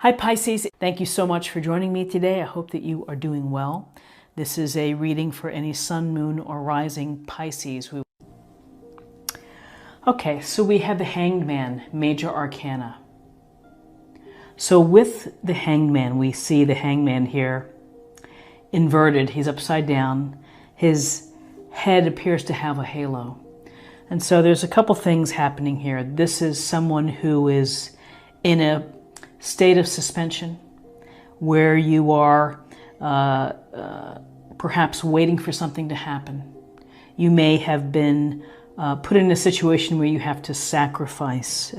Hi Pisces, thank you so much for joining me today. I hope that you are doing well. This is a reading for any sun, moon, or rising Pisces. Okay, so we have the Hanged Man, Major Arcana. So with the Hanged Man, we see the Hanged Man here inverted. He's upside down. His head appears to have a halo. And so there's a couple things happening here. This is someone who is in a state of suspension where you are perhaps waiting for something to happen. You may have been put in a situation where you have to sacrifice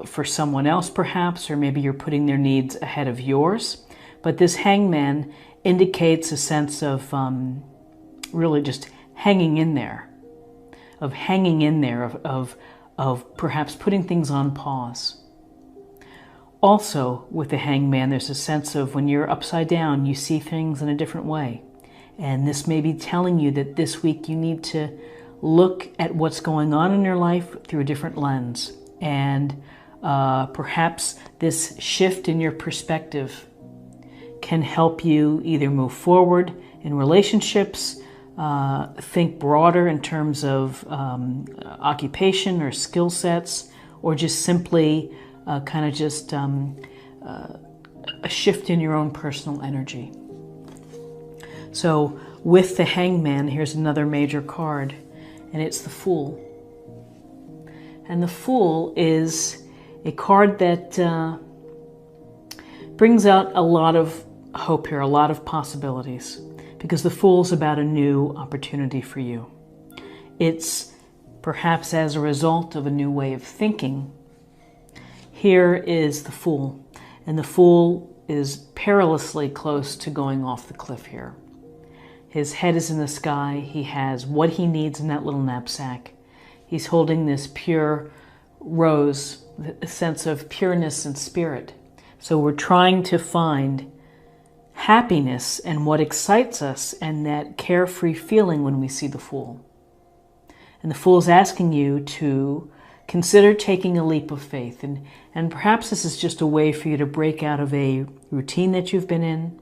for someone else perhaps, or maybe you're putting their needs ahead of yours. But this hangman indicates a sense of really just hanging in there, of perhaps putting things on pause. Also, with the hangman, there's a sense of when you're upside down, you see things in a different way. And this may be telling you that this week you need to look at what's going on in your life through a different lens. And perhaps this shift in your perspective can help you either move forward in relationships, think broader in terms of occupation or skill sets, or just simply a shift in your own personal energy. So with the Hangman, here's another major card, and it's the Fool. And the Fool is a card that brings out a lot of hope here, a lot of possibilities, because the Fool's about a new opportunity for you. It's perhaps as a result of a new way of thinking. Here is the Fool, and the Fool is perilously close to going off the cliff here. His head is in the sky. He has what he needs in that little knapsack. He's holding this pure rose, a sense of pureness and spirit. So we're trying to find happiness and what excites us and that carefree feeling when we see the Fool. And the Fool is asking you to consider taking a leap of faith. And perhaps this is just a way for you to break out of a routine that you've been in.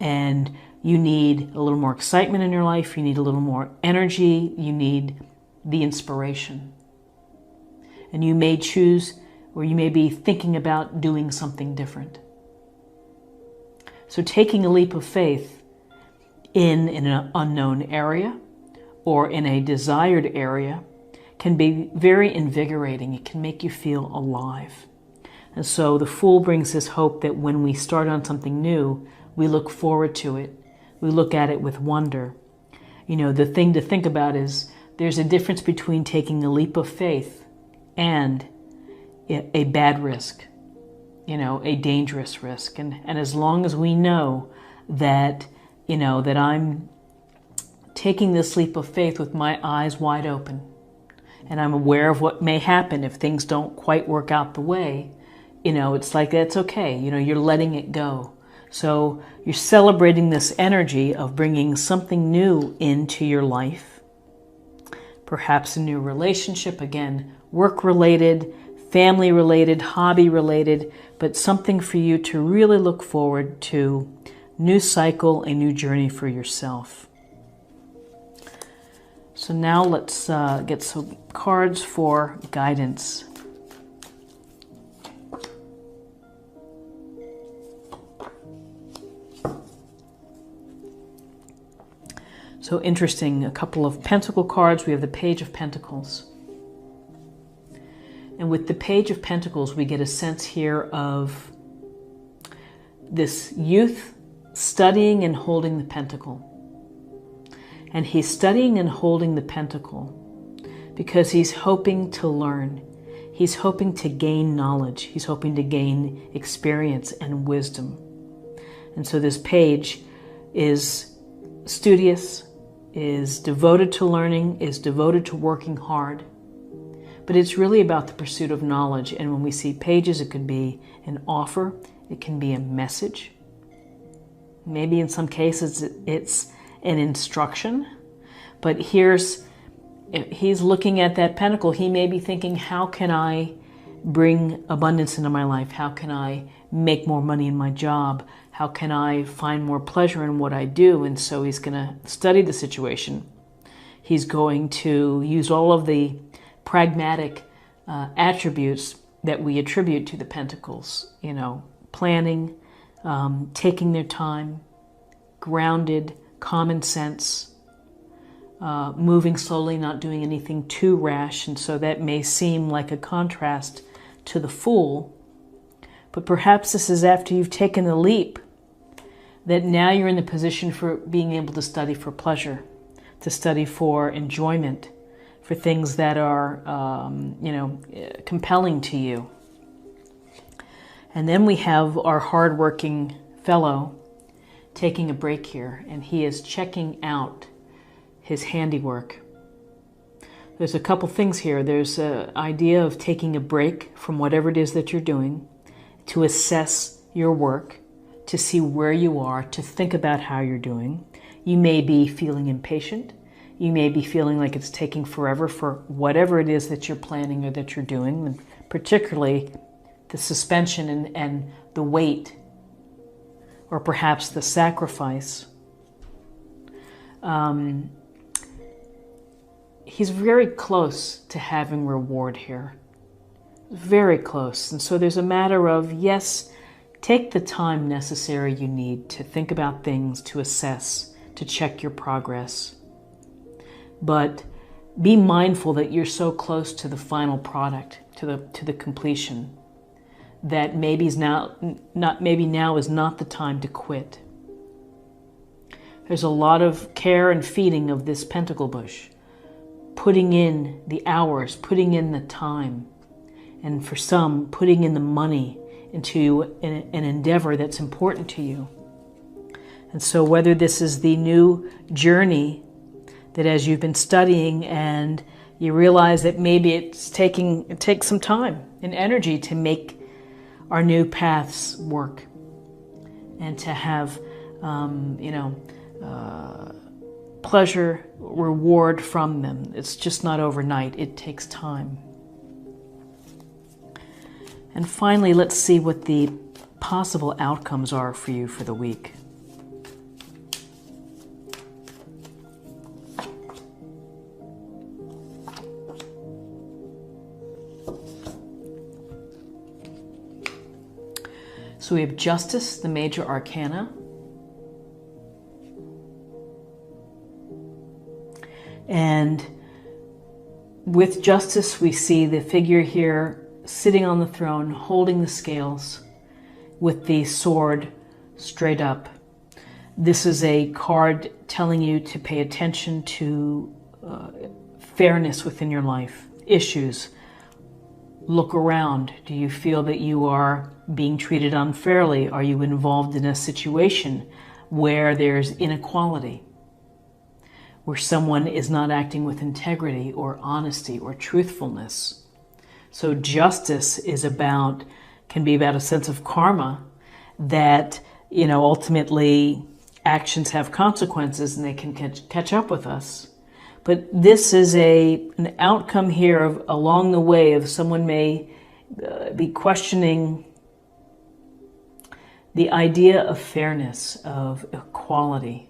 And you need a little more excitement in your life. You need a little more energy. You need the inspiration. And you may choose, or you may be thinking about doing something different. So taking a leap of faith in an unknown area or in a desired area can be very invigorating. It can make you feel alive. And so the Fool brings this hope that when we start on something new, we look forward to it. We look at it with wonder. You know, the thing to think about is there's a difference between taking a leap of faith and a bad risk, a dangerous risk. And as long as we know that, that I'm taking this leap of faith with my eyes wide open, and I'm aware of what may happen if things don't quite work out the way, it's like, that's okay. You're letting it go. So you're celebrating this energy of bringing something new into your life. Perhaps a new relationship, again, work-related, family-related, hobby-related, but something for you to really look forward to. New cycle, a new journey for yourself. So now let's get some cards for guidance. So interesting, a couple of Pentacle cards. We have the Page of Pentacles. And with the Page of Pentacles, we get a sense here of this youth studying and holding the pentacle. And he's studying and holding the pentacle because he's hoping to learn. He's hoping to gain knowledge. He's hoping to gain experience and wisdom. And so this page is studious, is devoted to learning, is devoted to working hard. But it's really about the pursuit of knowledge. And when we see pages, it could be an offer. It can be a message. Maybe in some cases it's an instruction. But he's looking at that pentacle. He may be thinking, how can I bring abundance into my life? How can I make more money in my job? How can I find more pleasure in what I do? And so he's going to study the situation. He's going to use all of the pragmatic attributes that we attribute to the Pentacles, you know, planning, taking their time, grounded, common sense, moving slowly, not doing anything too rash. And so that may seem like a contrast to the Fool, but perhaps this is after you've taken the leap, that now you're in the position for being able to study for pleasure, to study for enjoyment, for things that are, compelling to you. And then we have our hardworking fellow taking a break here, and he is checking out his handiwork. There's a couple things here. There's an idea of taking a break from whatever it is that you're doing to assess your work, to see where you are, to think about how you're doing. You may be feeling impatient. You may be feeling like it's taking forever for whatever it is that you're planning or that you're doing, and particularly the suspension and the wait, or perhaps the sacrifice. He's very close to having reward here. Very close. And so there's a matter of, yes, take the time necessary you need to think about things, to assess, to check your progress. But be mindful that you're so close to the final product, to the completion, that maybe now is not the time to quit. There's a lot of care and feeding of this pentacle bush, putting in the hours, putting in the time, and for some, putting in the money into an endeavor that's important to you. And so whether this is the new journey that as you've been studying and you realize that maybe it takes some time and energy to make our new paths work and to have, pleasure, reward from them. It's just not overnight. It takes time. And finally, let's see what the possible outcomes are for you for the week. So we have Justice, the major arcana. And with Justice, we see the figure here sitting on the throne, holding the scales with the sword straight up. This is a card telling you to pay attention to fairness within your life, issues. Look around. Do you feel that you are being treated unfairly? Are you involved in a situation where there's inequality, where someone is not acting with integrity or honesty or truthfulness? So justice can be about a sense of karma that, ultimately actions have consequences and they can catch up with us. But this is an outcome here along the way of someone may be questioning the idea of fairness, of equality.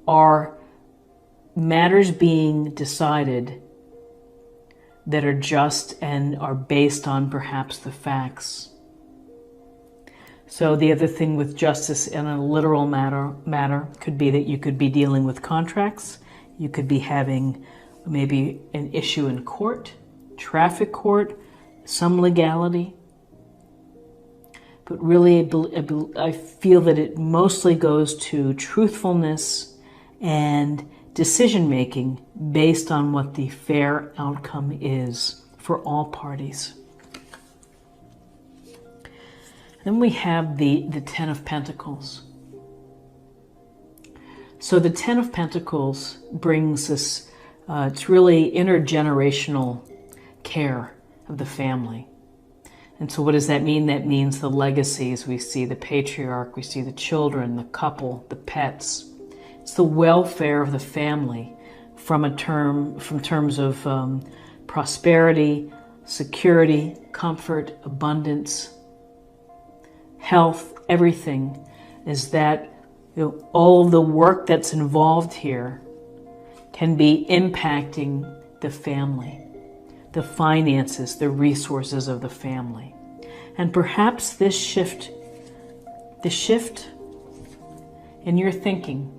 Are matters being decided that are just and are based on perhaps the facts? So the other thing with justice in a literal matter could be that you could be dealing with contracts. You could be having maybe an issue in court, traffic court, some legality. But really, I feel that it mostly goes to truthfulness and decision-making based on what the fair outcome is for all parties. Then we have the Ten of Pentacles. So the Ten of Pentacles brings us, it's really intergenerational care of the family. And so what does that mean? That means the legacies. We see the patriarch, we see the children, the couple, the pets. It's the welfare of the family from terms of prosperity, security, comfort, abundance, health, everything, is that all of the work that's involved here can be impacting the family, the finances, the resources of the family. And perhaps the shift in your thinking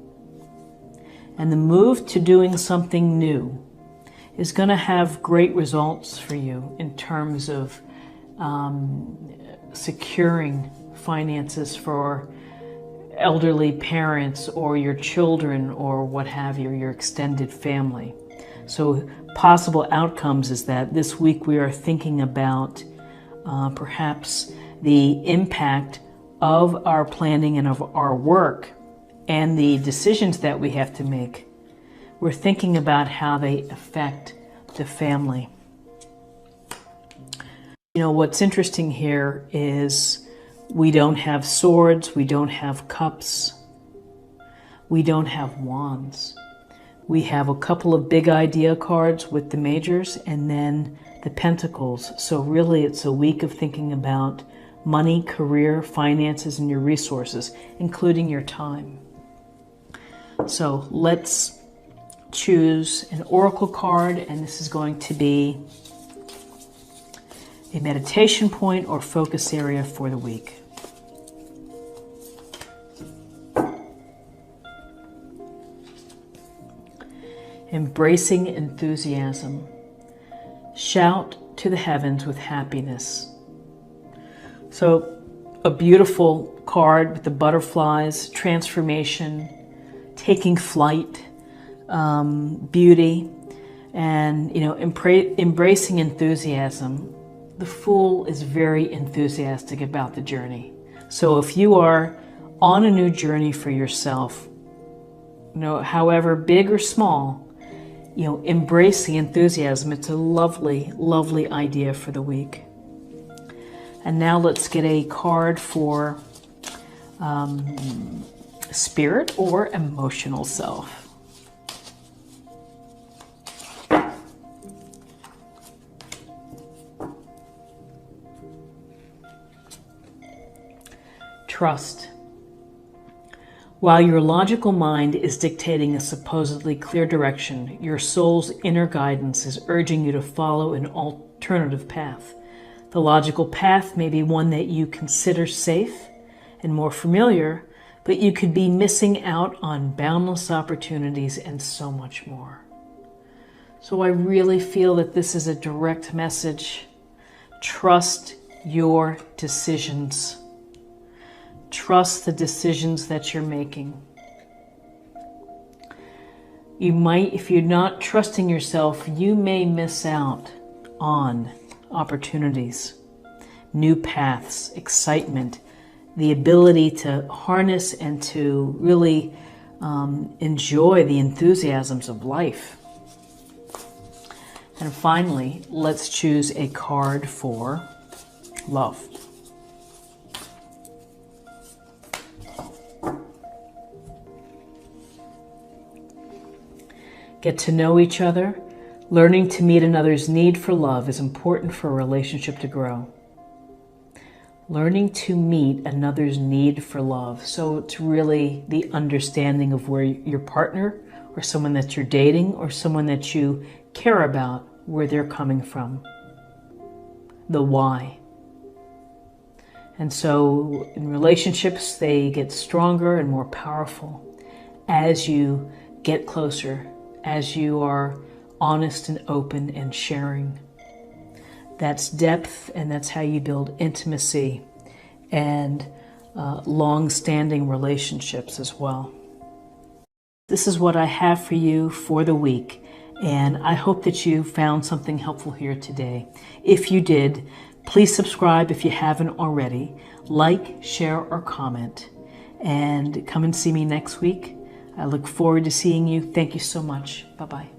and the move to doing something new is going to have great results for you in terms of securing finances for elderly parents or your children or what have you, your extended family. So possible outcomes is that this week we are thinking about perhaps the impact of our planning and of our work and the decisions that we have to make. We're thinking about how they affect the family. What's interesting here is we don't have swords, we don't have cups, we don't have wands. We have a couple of big idea cards with the majors and then the pentacles. So really it's a week of thinking about money, career, finances, and your resources, including your time. So let's choose an oracle card, and this is going to be a meditation point or focus area for the week. Embracing enthusiasm. Shout to the heavens with happiness. So a beautiful card with the butterflies, transformation, taking flight, beauty, and embracing enthusiasm. The Fool is very enthusiastic about the journey. So if you are on a new journey for yourself, however big or small, embrace the enthusiasm. It's a lovely, lovely idea for the week. And now let's get a card for spirit or emotional self. Trust. While your logical mind is dictating a supposedly clear direction, your soul's inner guidance is urging you to follow an alternative path. The logical path may be one that you consider safe and more familiar, but you could be missing out on boundless opportunities and so much more. So I really feel that this is a direct message. Trust your decisions. Trust the decisions that you're making. You might, if you're not trusting yourself, you may miss out on opportunities, new paths, excitement, the ability to harness and to really enjoy the enthusiasms of life. And finally, let's choose a card for love. Get to know each other. Learning to meet another's need for love is important for a relationship to grow. Learning to meet another's need for love. So it's really the understanding of where your partner or someone that you're dating or someone that you care about, where they're coming from. The why. And so in relationships, they get stronger and more powerful as you get closer, as you are honest and open and sharing. That's depth, and that's how you build intimacy and long-standing relationships as well. This is what I have for you for the week, and I hope that you found something helpful here today. If you did, please subscribe if you haven't already. Like, share, or comment, and come and see me next week. I look forward to seeing you. Thank you so much. Bye-bye.